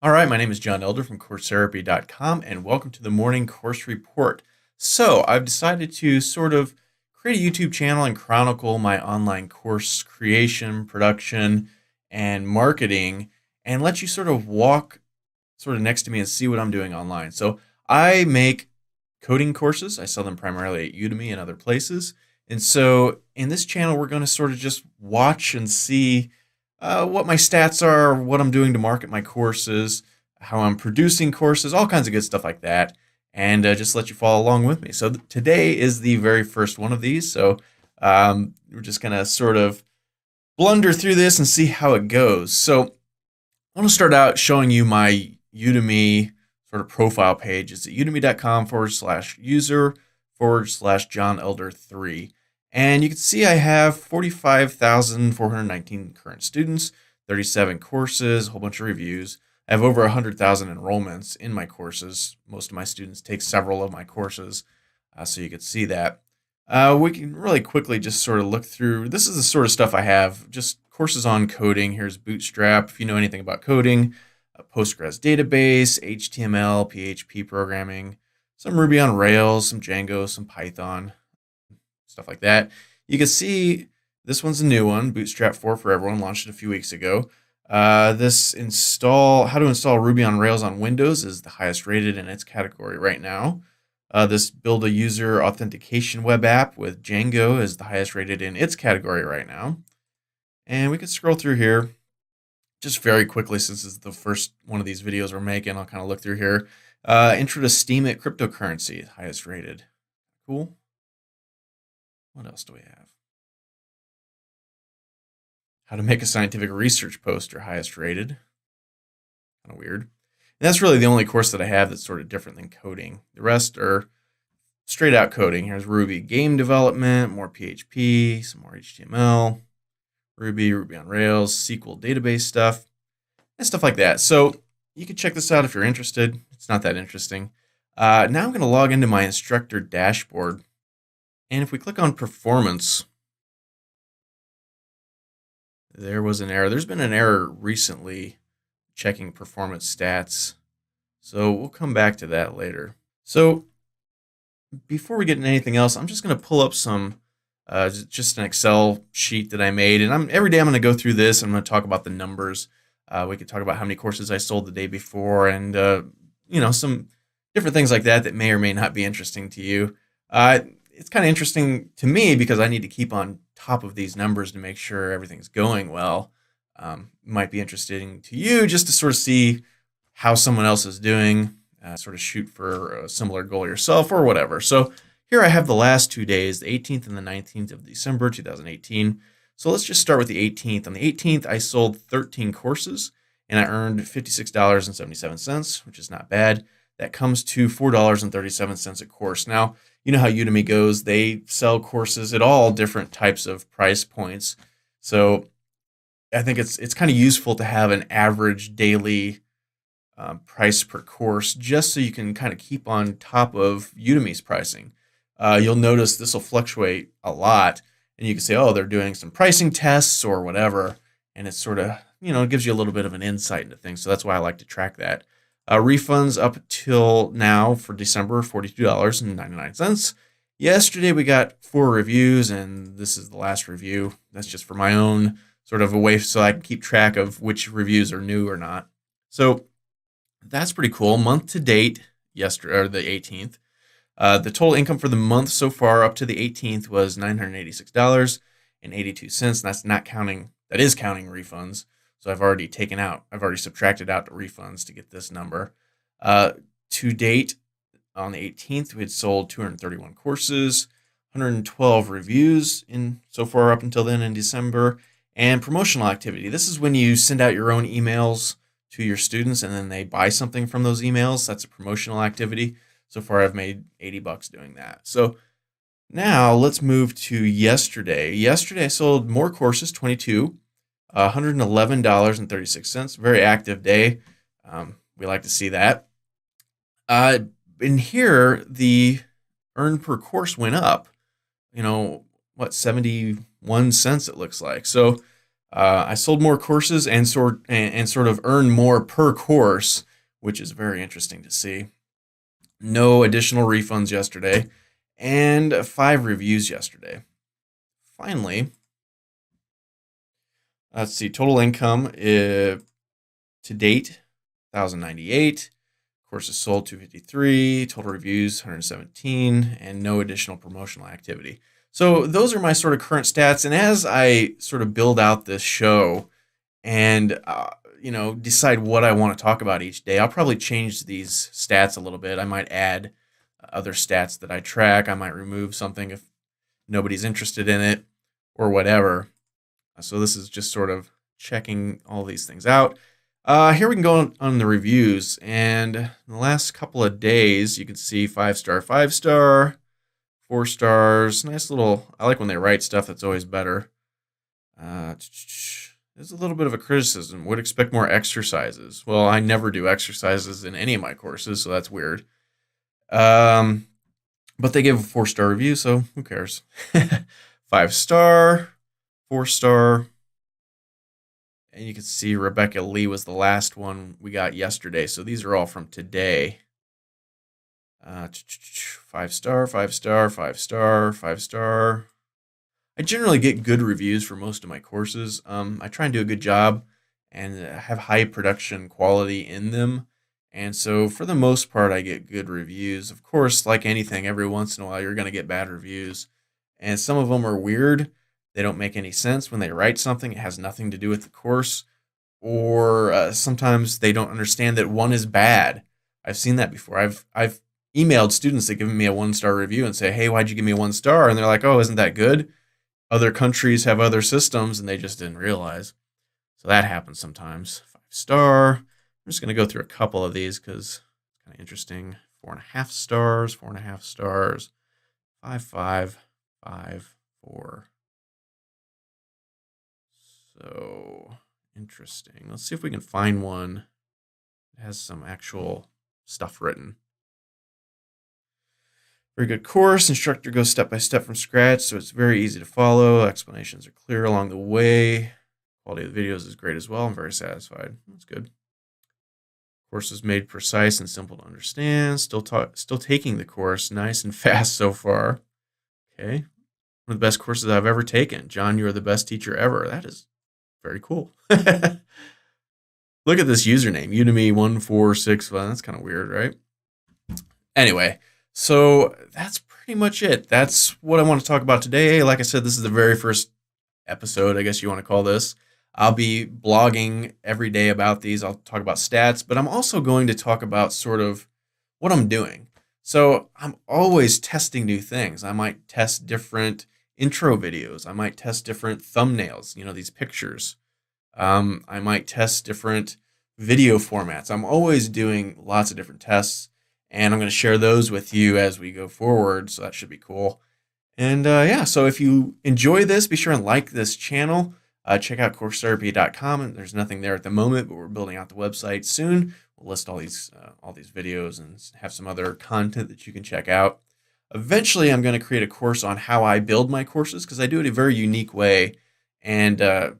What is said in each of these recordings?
All right, my name is John Elder from CourseTherapy.com, and welcome to the morning course report. So, I've decided to sort of create a YouTube channel and chronicle my online course creation, production, and marketing, and let you sort of walk sort of next to me and see what I'm doing online. So, I make coding courses. I sell them primarily at Udemy and other places. And so, in this channel, we're going to sort of just watch and see what my stats are, what I'm doing to market my courses, how I'm producing courses, all kinds of good stuff like that, and just let you follow along with me. So today is the very first one of these. So we're just going to sort of blunder through this and see how it goes. So I want to start out showing you my Udemy sort of profile page. It's at udemy.com/user/John Elder 3. And you can see I have 45,419 current students, 37 courses, a whole bunch of reviews. I have over 100,000 enrollments in my courses. Most of my students take several of my courses, so you can see that. We can really quickly just sort of look through. This is the sort of stuff I have, just courses on coding. Here's Bootstrap, if you know anything about coding, a Postgres database, HTML, PHP programming, some Ruby on Rails, some Django, some Python, stuff like that. You can see this one's a new one, Bootstrap 4 for Everyone, launched it a few weeks ago. How to install Ruby on Rails on Windows is the highest rated in its category right now. This build a user authentication web app with Django is the highest rated in its category right now. And we can scroll through here just very quickly since it's the first one of these videos we're making. I'll kind of look through here. Intro to Steam at cryptocurrency, highest rated. Cool. What else do we have? How to make a scientific research poster, highest rated. Kind of weird. And that's really the only course that I have that's sort of different than coding. The rest are straight out coding. Here's Ruby game development, more PHP, some more HTML, Ruby on Rails, SQL database stuff, and stuff like that. So you can check this out if you're interested. It's not that interesting. Now I'm going to log into my instructor dashboard. And if we click on performance, there was an error. There's been an error recently checking performance stats. So we'll come back to that later. So before we get into anything else, I'm just going to pull up some, just an Excel sheet that I made. And every day I'm going to go through this. I'm going to talk about the numbers. We could talk about how many courses I sold the day before and, some different things like that that may or may not be interesting to you. It's kind of interesting to me because I need to keep on top of these numbers to make sure everything's going well. Might be interesting to you just to sort of see how someone else is doing, sort of shoot for a similar goal yourself or whatever. So here I have the last 2 days, the 18th and the 19th of December 2018. So let's just start with the 18th. On the 18th, I sold 13 courses and I earned $56.77, which is not bad. That comes to $4.37 a course. Now, you know how Udemy goes. They sell courses at all different types of price points. So I think it's kind of useful to have an average daily price per course just so you can kind of keep on top of Udemy's pricing. You'll notice this will fluctuate a lot. And you can say, oh, they're doing some pricing tests or whatever. And it's sort of, it gives you a little bit of an insight into things. So that's why I like to track that. Refunds up till now for December, $42.99. Yesterday we got 4 reviews, and this is the last review. That's just for my own sort of a way so I can keep track of which reviews are new or not. So that's pretty cool. Month to date, yesterday or the 18th. The total income for the month so far up to the 18th was $986.82. That is counting refunds. So I've already subtracted out the refunds to get this number. To date, on the 18th, we had sold 231 courses, 112 reviews so far up until then in December, and promotional activity. This is when you send out your own emails to your students and then they buy something from those emails. That's a promotional activity. So far, I've made $80 doing that. So now let's move to yesterday. Yesterday, I sold more courses, 22. $111.36. Very active day. We like to see that. In here, the earn per course went up. 71 cents it looks like. So I sold more courses and sort of earned more per course, which is very interesting to see. No additional refunds yesterday, and 5 reviews yesterday. Finally, let's see, total income to date, 1,098. Courses sold, 253. Total reviews, 117. And no additional promotional activity. So those are my sort of current stats. And as I sort of build out this show and, decide what I want to talk about each day, I'll probably change these stats a little bit. I might add other stats that I track. I might remove something if nobody's interested in it or whatever. So this is just sort of checking all these things out. Here we can go on the reviews, and in the last couple of days, you can see 5-star, 5-star, 4 stars. Nice little, I like when they write stuff that's always better. There's a little bit of a criticism. Would expect more exercises. Well, I never do exercises in any of my courses, so that's weird. But they give a 4-star review, so who cares? 5-star, 4-star. And you can see Rebecca Lee was the last one we got yesterday. So these are all from today. 5-star, 5-star, 5-star, 5-star. I generally get good reviews for most of my courses. I try and do a good job and have high production quality in them. And so for the most part, I get good reviews. Of course, like anything, every once in a while, you're going to get bad reviews. And some of them are weird. They don't make any sense when they write something. It has nothing to do with the course. Or sometimes they don't understand that one is bad. I've seen that before. I've emailed students that give me a 1-star review and say, hey, why'd you give me a 1-star? And they're like, oh, isn't that good? Other countries have other systems, and they just didn't realize. So that happens sometimes. 5-star. I'm just going to go through a couple of these because it's kind of interesting. 4.5 stars, 4.5 stars, 5, 5, 5, 4. So interesting. Let's see if we can find one that has some actual stuff written. Very good course. Instructor goes step by step from scratch, so it's very easy to follow. Explanations are clear along the way. Quality of the videos is great as well. I'm very satisfied. That's good. Course is made precise and simple to understand. Still taking the course. Nice and fast so far. Okay. One of the best courses I've ever taken. John, you are the best teacher ever. That is very cool. Look at this username, Udemy 1461. That's kind of weird, right? Anyway, so that's pretty much it. That's what I want to talk about today. Like I said, this is the very first episode, I guess you want to call this. I'll be blogging every day about these. I'll talk about stats, but I'm also going to talk about sort of what I'm doing. So I'm always testing new things. I might test different intro videos. I might test different thumbnails, these pictures. I might test different video formats. I'm always doing lots of different tests, and I'm going to share those with you as we go forward, so that should be cool. And so if you enjoy this, be sure and like this channel. Check out CourseTherapy.com, and there's nothing there at the moment, but we're building out the website soon. We'll list all these videos and have some other content that you can check out. Eventually, I'm going to create a course on how I build my courses because I do it a very unique way, and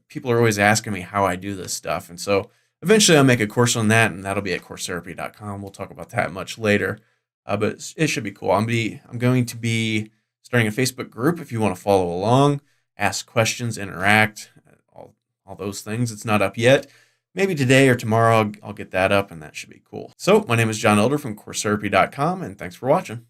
people are always asking me how I do this stuff. And so eventually, I'll make a course on that, and that'll be at CourseTherapy.com. We'll talk about that much later, but it should be cool. I'm going to be starting a Facebook group if you want to follow along, ask questions, interact, all those things. It's not up yet. Maybe today or tomorrow I'll get that up, and that should be cool. So my name is John Elder from CourseTherapy.com, and thanks for watching.